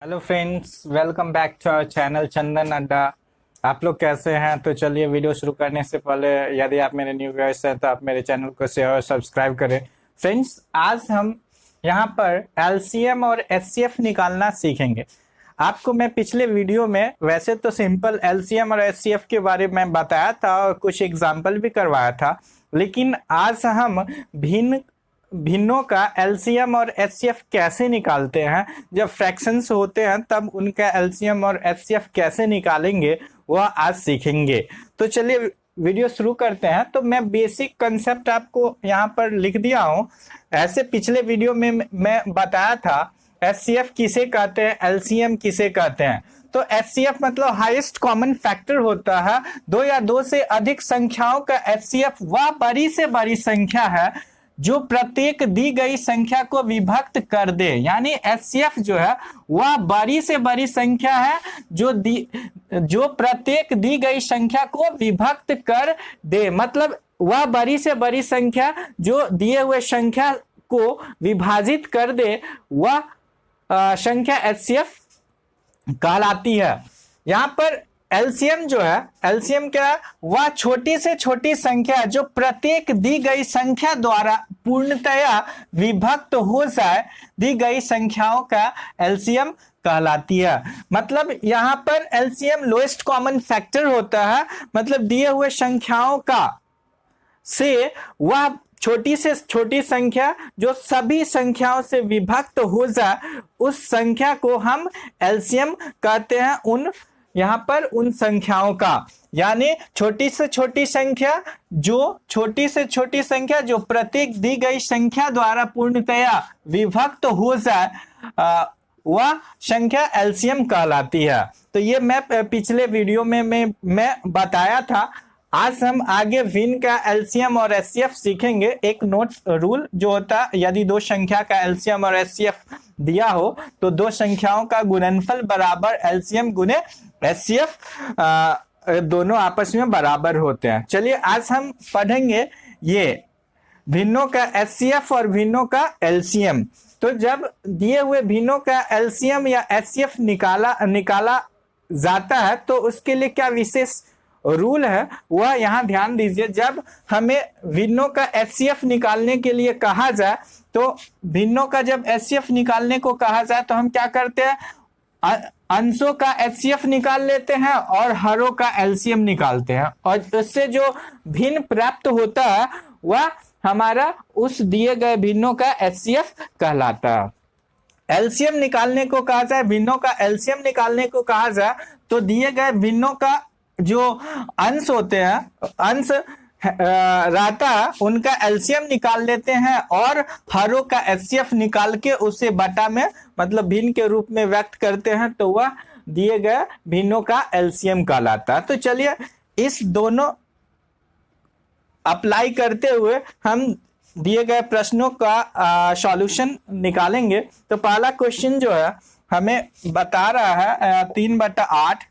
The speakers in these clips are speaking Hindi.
Hello friends, welcome back to our channel Chandan Adda. आप लोग कैसे हैं? तो चलिए, वीडियो शुरू करने से पहले यदि आप मेरे न्यू व्यूअर्स हैं तो आप मेरे चैनल को शेयर और सब्सक्राइब करें। फ्रेंड्स, आज हम यहाँ पर एलसीएम और एचसीएफ निकालना सीखेंगे। आपको मैं पिछले वीडियो में वैसे तो सिंपल एलसीएम और एचसीएफ के बारे में बताया था और कुछ एग्जाम्पल भी करवाया था, लेकिन आज हम भिन्नों का एलसीएम और एचसीएफ कैसे निकालते हैं। जब फ्रैक्शंस होते हैं तब उनका एलसीएम और एचसीएफ कैसे निकालेंगे वह आज सीखेंगे। तो चलिए वीडियो शुरू करते हैं। तो मैं बेसिक कंसेप्ट आपको यहाँ पर लिख दिया हूँ। ऐसे पिछले वीडियो में मैं बताया था एचसीएफ किसे कहते हैं, एलसीएम किसे कहते हैं। तो एचसीएफ मतलब हाईएस्ट कॉमन फैक्टर होता है। दो या दो से अधिक संख्याओं का एचसीएफ वह बड़ी से बड़ी संख्या है जो प्रत्येक दी गई संख्या को विभक्त कर दे। यानी एचसीएफ जो है वह बड़ी से बड़ी संख्या है जो प्रत्येक दी गई संख्या को विभक्त कर दे। मतलब वह बड़ी से बड़ी संख्या जो दिए हुए संख्या को विभाजित कर दे, वह संख्या एचसीएफ कहलाती है। यहाँ पर एलसीएम जो है, एलसीएम क्या है? वह छोटी से छोटी संख्या है जो प्रत्येक दी गई संख्या द्वारा पूर्णतया विभक्त हो जाए, दी गई संख्याओं का एलसीएम कहलाती है। मतलब यहाँ पर एलसीएम लोएस्ट कॉमन फैक्टर होता है। मतलब दिए हुए संख्याओं का से वह छोटी से छोटी संख्या जो सभी संख्याओं से विभक्त हो जाए, उस संख्या को हम एलसीएम कहते हैं। यहाँ पर उन संख्याओं का, यानी छोटी से छोटी संख्या जो प्रत्येक दी गई संख्या द्वारा पूर्णतया विभक्त हो जाए, वह संख्या एलसीएम कहलाती है। तो ये मैं पिछले वीडियो में मैं बताया था। आज हम आगे भिन्न का एलसीएम और एचसीएफ सीखेंगे। एक नोट रूल जो होता है, यदि दो संख्या का एलसीएम और एचसीएफ दिया हो तो दो संख्याओं का गुणनफल बराबर एलसीएम गुने एचसीएफ, दोनों आपस में बराबर होते हैं। चलिए आज हम पढ़ेंगे ये भिन्नों का एचसीएफ और भिन्नों का एलसीएम। तो जब दिए हुए भिन्नों का एलसीएम या एचसीएफ निकाला जाता है तो उसके लिए क्या विशेष रूल है वह यहाँ ध्यान दीजिए। जब हमें भिन्नों का एचसीएफ निकालने के लिए कहा जाए, तो भिन्नों का जब एचसीएफ निकालने को कहा जाए तो हम क्या करते हैं? अंशों का एचसीएफ निकाल लेते हैं और हरों का एलसीएम निकालते हैं, और उससे जो भिन्न प्राप्त होता है वह हमारा उस दिए गए भिन्नों का एचसीएफ कहलाता है। एलसीएम निकालने को कहा जाए, भिन्नों का एलसीएम निकालने को कहा जाए तो दिए गए भिन्नों का जो अंश होते हैं, अंश रहता है, उनका एलसीएम निकाल लेते हैं और हरों का एचसीएफ निकाल के उसे बटा में मतलब भिन्न के रूप में व्यक्त करते हैं, तो वह दिए गए भिन्नों का एलसीएम कहलाता है। तो चलिए इस दोनों अप्लाई करते हुए हम दिए गए प्रश्नों का सॉल्यूशन निकालेंगे। तो पहला क्वेश्चन जो है हमें बता रहा है 3/8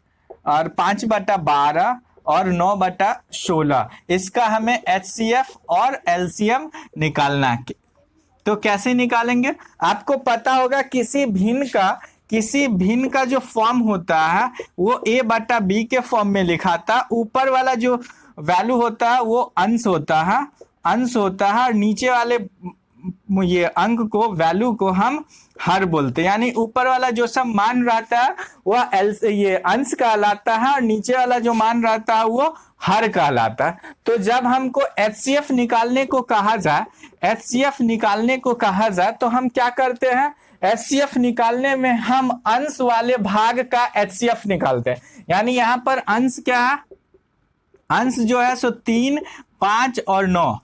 और 5/12 और 9/16, इसका हमें एचसीएफ और एलसीएम निकालना है। तो कैसे निकालेंगे? आपको पता होगा किसी भिन्न का जो फॉर्म होता है वो a/b के फॉर्म में लिखाता। ऊपर वाला जो वैल्यू होता है वो अंश होता है और नीचे वाले ये अंक को, वैल्यू को हम हर बोलते हैं। यानी ऊपर वाला जो सब मान रहता है वह ये अंश कहलाता है और नीचे वाला जो मान रहता है वो हर कहलाता है। तो जब हमको एचसीएफ निकालने को कहा जाए तो हम क्या करते हैं? एचसीएफ निकालने में हम अंश वाले भाग का एचसीएफ निकालते हैं। यानी यहाँ पर अंश क्या है? अंश जो है सो 3, 5 और 9।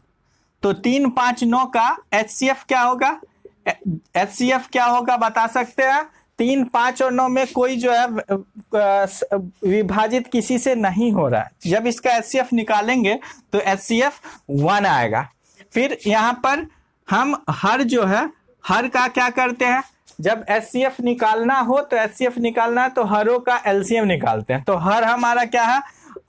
तो 3, 5, 9 का एचसीएफ क्या होगा? एचसीएफ क्या होगा बता सकते हैं? 3, 5 और 9 में कोई जो है विभाजित किसी से नहीं हो रहा है। जब इसका एचसीएफ निकालेंगे तो एचसीएफ 1 आएगा। फिर यहाँ पर हम हर जो है, हर का क्या करते हैं? जब एचसीएफ निकालना हो तो एचसीएफ निकालना है तो हरों का एलसीएम निकालते हैं। तो हर हमारा क्या है?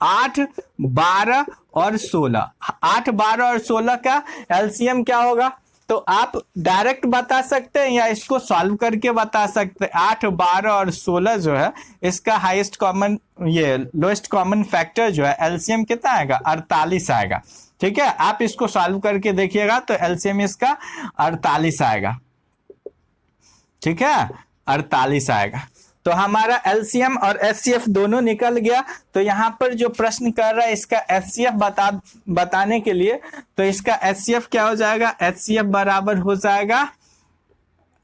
8, 12 और 16। 8, 12 और 16 का एलसीएम क्या होगा? तो आप डायरेक्ट बता सकते हैं या इसको सॉल्व करके बता सकते हैं। 8, 12 और 16 जो है इसका हाईएस्ट कॉमन ये लोएस्ट कॉमन फैक्टर जो है एलसीएम कितना आएगा, 48 आएगा। ठीक है, आप इसको सॉल्व करके देखिएगा तो एलसीएम इसका 48 आएगा। ठीक है, 48 आएगा। तो हमारा एलसीएम और एचसीएफ दोनों निकल गया। तो यहां पर जो प्रश्न कर रहा है इसका एचसीएफ बताने के लिए, तो इसका एचसीएफ क्या हो जाएगा, एचसीएफ बराबर हो जाएगा,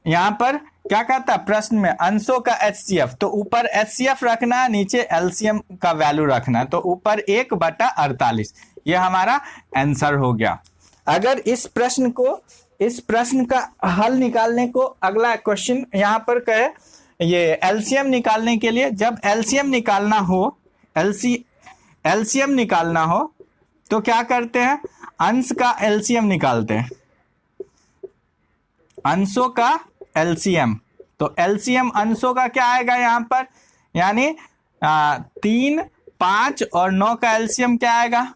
यहां पर क्या कहता है प्रश्न में, अंशों का एचसीएफ। तो ऊपर एचसीएफ रखना है, नीचे एलसीएम का वैल्यू रखना है। तो ऊपर 1/48 ये हमारा आंसर हो गया। अगर इस प्रश्न का हल निकालने को अगला क्वेश्चन यहां पर कहे, ये एलसीएम निकालने के लिए, जब एलसीएम निकालना हो तो क्या करते हैं, अंश का एलसीएम निकालते हैं, अंशों का एलसीएम। तो एलसीएम अंशों का क्या आएगा यहां पर, यानी 3, 5 और 9 का एलसीएम क्या आएगा,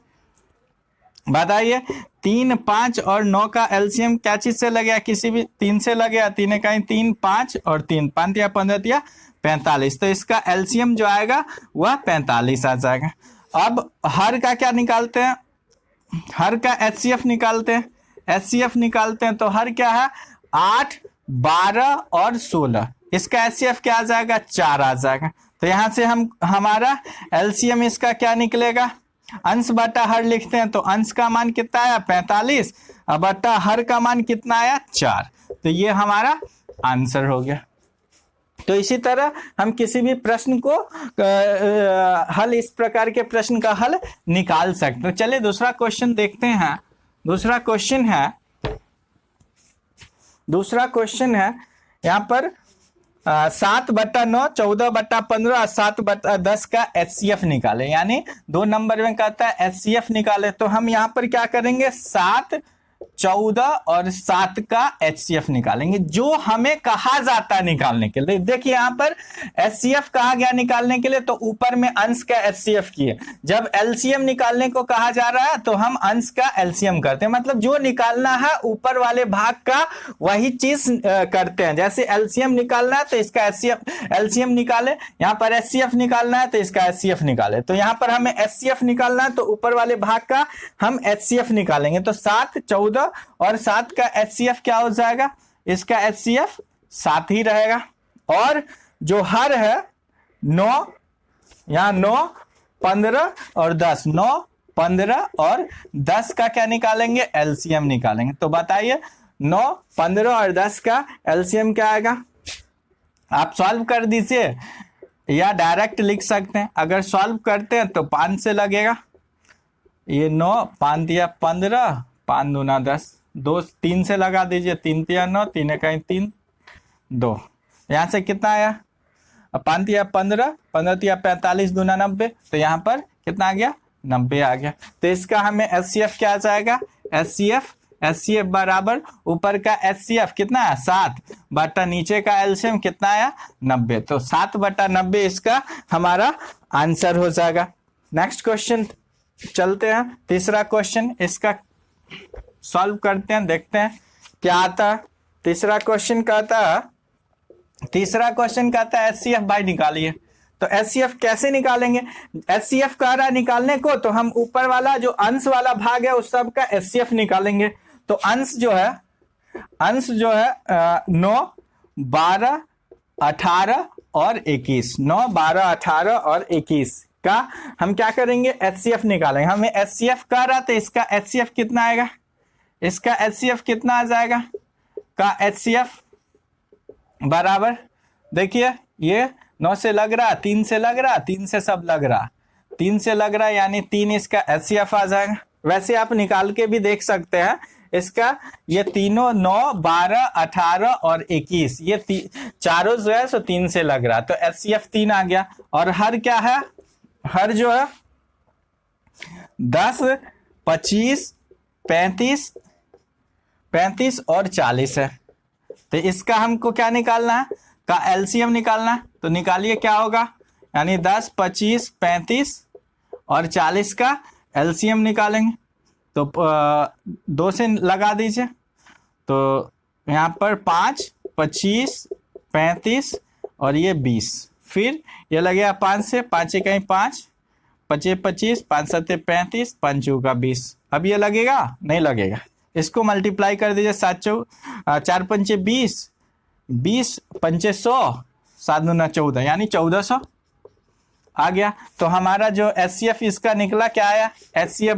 बताइए। 3, 5 और 9 का एलसीएम क्या चीज से लगेगा, किसी भी 3 से लगेगा, 3 कहीं 3, 5 और 3, 5 या 15 या 45। तो इसका एलसीएम जो आएगा वह 45 आ जाएगा। अब हर का क्या निकालते हैं, हर का एचसीएफ निकालते हैं। एचसीएफ निकालते हैं तो हर क्या है, 8, 12 और 16। इसका एचसीएफ क्या आ जाएगा, 4 आ जाएगा। तो यहां से हमारा एलसीएम इसका क्या निकलेगा, अंश बटा हर लिखते हैं। तो अंश का मान कितना आया, 45, बटा हर का मान कितना आया, 4। तो ये हमारा आंसर हो गया। तो इसी तरह हम किसी भी प्रश्न को हल, इस प्रकार के प्रश्न का हल निकाल सकते हैं। चलिए दूसरा क्वेश्चन देखते हैं। दूसरा क्वेश्चन है यहाँ पर 7/9, 14/15 और 7/10 का एचसीएफ निकाले, यानी 2 नंबर में कहता है एचसीएफ निकाले। तो हम यहाँ पर क्या करेंगे, 7, 14 और 7 का एचसीएफ निकालेंगे, जो हमें कहा जाता है निकालने के लिए। देखिए यहाँ पर एचसीएफ कहा गया निकालने के लिए, तो ऊपर में अंश का एचसीएफ किए। जब एलसीएम निकालने को कहा जा रहा है तो हम अंश का एलसीएम करते हैं, मतलब जो निकालना है ऊपर वाले भाग का वही चीज करते हैं। जैसे एलसीएम निकालना है तो इसका एलसीएम निकाले, यहाँ पर एचसीएफ निकालना है तो इसका एचसीएफ निकाले। तो यहाँ पर हमें एचसीएफ निकालना है तो ऊपर वाले भाग का हम एचसीएफ निकालेंगे। तो 7, 14 और 7 का एचसीएफ क्या हो जाएगा, इसका एचसीएफ 7 ही रहेगा। और जो हर है 9, यहां 9, 15 और 10, 9, 15 और 10 का क्या निकालेंगे, एलसीएम निकालेंगे। तो बताइए 9, 15 और 10 का एलसीएम क्या आएगा, आप सॉल्व कर दीजिए या डायरेक्ट लिख सकते हैं। अगर सॉल्व करते हैं तो 5 से लगेगा, ये 9, 5 या 15, 5 दूना 10, 2, 3 से लगा दीजिए, 3 या 9, 3 कहीं 3, 2। यहाँ से कितना आया, 5 या 15, 15 या 45 दूना 90। तो यहाँ पर कितना आ गया, 90 आ गया। तो इसका हमें एचसीएफ क्या आ जाएगा, एचसीएफ बराबर ऊपर का एचसीएफ कितना है, 7 बटा नीचे का एलसीएम कितना आया, 90। तो 7/90 इसका हमारा आंसर हो जाएगा। नेक्स्ट क्वेश्चन चलते हैं, तीसरा क्वेश्चन, इसका सॉल्व करते हैं, देखते हैं क्या आता है। तीसरा क्वेश्चन कहता है एचसीएफ बाय निकालिए। तो एचसीएफ कैसे निकालेंगे, एचसीएफ कह रहा है निकालने को, तो हम ऊपर वाला जो अंश वाला भाग है उस सब का एचसीएफ निकालेंगे। तो अंश जो है 9, 12, 18 और 21, 9, 12, 18 और 21 का हम क्या करेंगे, एचसीएफ निकालेंगे। हमें एचसीएफ कह रहा तो इसका एचसीएफ कितना आएगा, इसका एचसीएफ कितना आ जाएगा, का एचसीएफ बराबर, देखिए ये 9 से लग रहा, 3 से लग रहा, 3 से सब लग रहा, 3 से लग रहा, यानी 3 इसका एचसीएफ आ जाएगा। वैसे आप निकाल के भी देख सकते हैं इसका, ये तीनों 9, 12, 18 और 21, ये चारों जो है सो 3 से लग रहा, तो एचसीएफ 3 आ गया। और हर क्या है, हर जो है 10, 25, 35 और 40 है। तो इसका हमको क्या निकालना है, का एलसीएम निकालना है। तो निकालिए क्या होगा, यानी 10, 25, 35 और 40 का एलसीएम निकालेंगे। तो 2 से लगा दीजिए, तो यहाँ पर 5, 25, 35 और ये 20। फिर ये लगेगा 5 से, 5 इकाई 5, 5 25, 5 7 35, 5 चौका 20। अब ये लगेगा नहीं लगेगा, इसको मल्टीप्लाई कर दीजिए। 4 पंचे 20, 20 पंचे 100, 7 दूना 14 यानी 1400 आ गया। तो हमारा जो एचसीएफ इसका निकला क्या आया, एचसीएफ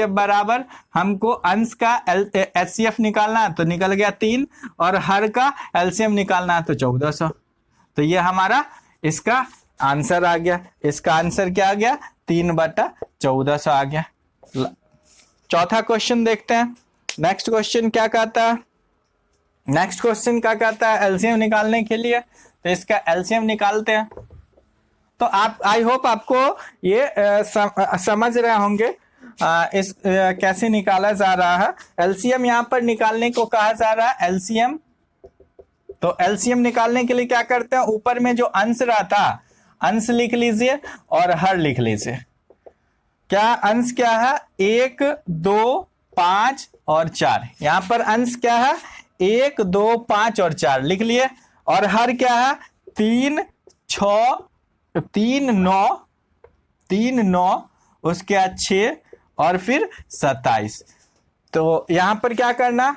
बराबर हमको अंश का एचसीएफ निकालना है तो निकल गया 3, और हर का एलसीएम निकालना है तो 1400। तो ये हमारा इसका आंसर आ गया। इसका आंसर क्या आ गया, 3/1400 आ गया। चौथा क्वेश्चन देखते हैं। नेक्स्ट क्वेश्चन क्या कहता है, नेक्स्ट क्वेश्चन क्या कहता है, एलसीएम निकालने के लिए। तो इसका एलसीएम निकालते हैं। तो आप, आई होप आपको ये समझ रहे होंगे कैसे निकाला जा रहा है। एलसीएम यहाँ पर निकालने को कहा जा रहा है एलसीएम। तो एलसीएम निकालने के लिए क्या करते हैं, ऊपर में जो अंश रहता अंश लिख लीजिए और हर लिख लीजिए। क्या अंश क्या है, 1 2 5 और 4। यहां पर अंश क्या है, 1 2 5 और 4 लिख लिए। और हर क्या है, 3 9 उसके बाद 6 और फिर 27। तो यहां पर क्या करना,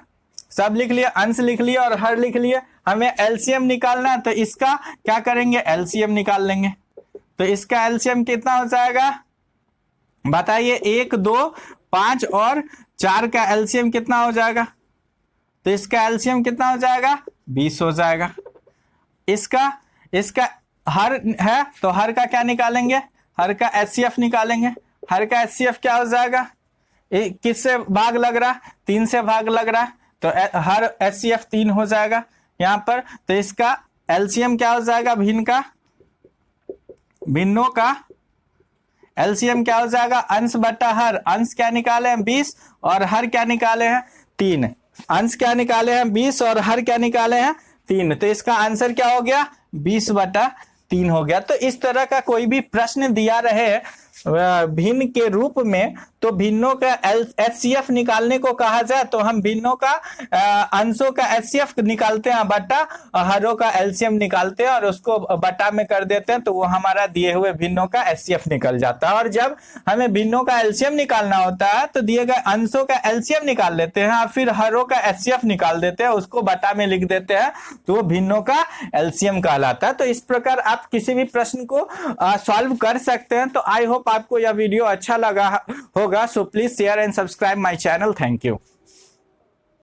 सब लिख लिया, अंश लिख लिया और हर लिख लिया। हमें एलसीएम निकालना है तो इसका क्या करेंगे, एलसीएम निकाल लेंगे। तो इसका एलसीएम कितना हो जाएगा बताइए, 1 2 5 और 4 का एलसीएम कितना हो जाएगा। तो इसका एलसीएम कितना हो जाएगा, 20 हो जाएगा। इसका हर है तो हर का क्या निकालेंगे, हर का एचसीएफ निकालेंगे। हर का एचसीएफ क्या हो जाएगा, किससे भाग लग रहा, 3 से भाग लग रहा है तो हर एचसीएफ 3 हो जाएगा यहां पर। तो इसका एलसीएम क्या हो जाएगा, भिन्नों का एलसीएम क्या हो जाएगा, अंश बटा हर। अंश क्या निकाले हैं 20 और हर क्या निकाले हैं 3। अंश क्या निकाले हैं 20 और हर क्या निकाले हैं 3। तो इसका आंसर क्या हो गया, 20/3 हो गया। तो इस तरह का कोई भी प्रश्न दिया रहे भिन्न के रूप में, तो भिन्नों का एचसीएफ निकालने को कहा जाए तो हम भिन्नों का अंशों का एचसीएफ निकालते हैं बटा हरों का एलसीएम निकालते हैं और उसको बटा में कर देते हैं, तो वो हमारा दिए हुए भिन्नों का एचसीएफ निकल जाता है। और जब हमें भिन्नों का एलसीएम निकालना होता है तो दिए गए अंशों का एलसीएम निकाल लेते हैं और फिर हरों का एचसीएफ निकाल देते हैं, उसको बटा में लिख देते हैं, तो वो भिन्नों का एलसीएम कहलाता है। तो इस प्रकार आप किसी भी प्रश्न को सॉल्व कर सकते हैं। तो आई होप आपको यह वीडियो अच्छा लगा होगा। So please share and subscribe my channel. Thank you.